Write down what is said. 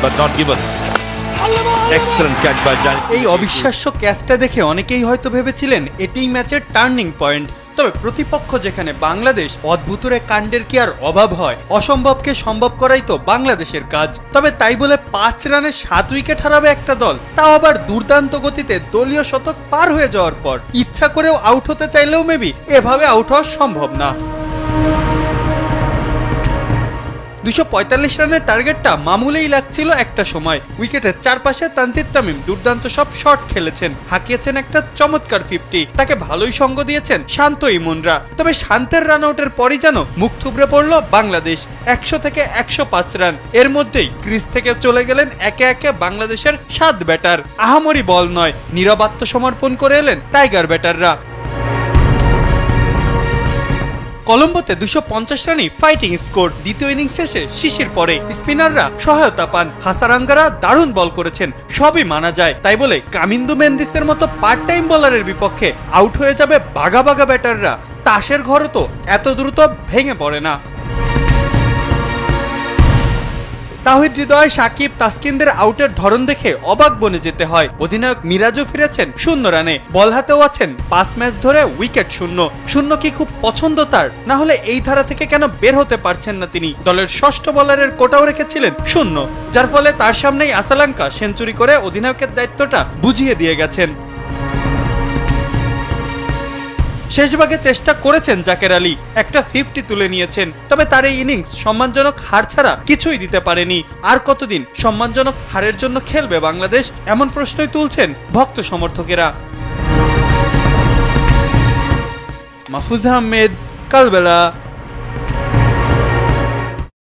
but not given. Excellent catch by Janet. এই অবিশ্বাস্য ক্যাচটা দেখে অনেকেই হয়তো ভেবেছিলেন এটিই ম্যাচের টার্নিং পয়েন্ট। তবে প্রতিপক্ষ যেখানে বাংলাদেশ, অদ্ভুতরে কাণ্ডের কি আর অভাব হয়? অসম্ভবকে সম্ভব করাই তো বাংলাদেশের কাজ। তবে তাই বলে 5 রানে 7 উইকেট হারাবে একটা দল, তাও আবার দুর্দান্ত গতিতে দলীয় শতক পার হয়ে যাওয়ার পর। ইচ্ছা করেও আউট হতে চাইলেও মেবি এভাবে আউট হওয়া সম্ভব না। 245 রানের টার্গেটটা মামুলেই লাগছিল একটা সময়। উইকেটের চারপাশে তানজিদ তামিম দুর্দান্ত সব শট খেলেছেন, হাঁকিয়েছেন একটা চমৎকার 50। তাকে ভালোই সঙ্গ দিয়েছেন শান্ত ইমনরা। তবে শান্তের রান আউটের পরই যেন মুখ থুবড়ে পড়ল বাংলাদেশ। 100 থেকে 105 রান, এর মধ্যেই ক্রিজ থেকে চলে গেলেন একে একে বাংলাদেশের 7 ব্যাটার। আহামরি বল নয়, নীরব আত্মসমর্পণ করে এলেন টাইগার ব্যাটাররা। কলম্বোতে 250 রানই ফাইটিং স্কোর। দ্বিতীয় ইনিংস শেষে শিশির পরে স্পিনাররা সহায়তা পান। হাসারাঙ্গারা দারুণ বল করেছেন, সবই মানা যায়। তাই বলে কামিন্দু মেন্দিসের মতো পার্ট টাইম বোলারের বিপক্ষে আউট হয়ে যাবে বাঘা বাঘা ব্যাটাররা? তাসের ঘরও তো এত দ্রুত ভেঙে পড়ে না। তাহিদ হৃদয়, সাকিব, তাসকিনদের আউটের ধরন দেখে অবাক বনে যেতে হয়। অধিনায়ক মিরাজও ফিরেছেন 0 রানে, বল হাতেও আছেন 5 ম্যাচ ধরে উইকেট শূন্য। শূন্য কি খুব পছন্দ তার? না হলে এই ধারা থেকে কেন বের হতে পারছেন না তিনি? দলের ষষ্ঠ বলারের কোটাও রেখেছিলেন 0, যার ফলে তার সামনেই আসালাঙ্কা সেঞ্চুরি করে অধিনায়কের দায়িত্বটা বুঝিয়ে দিয়ে গেছেন। শেষ ভাগে চেষ্টা করেছেন জাকের আলী, একটা 50 তুলে নিয়েছেন। তবে তার এই ইনিংস সম্মানজনক হার ছাড়া কিছুই দিতে পারেনি। আর কতদিন সম্মানজনক হারের জন্য খেলবে বাংলাদেশ? এমন প্রশ্নই তুলছেন ভক্ত সমর্থকেরা। মাহফুজ আহমেদ, কালবেলা।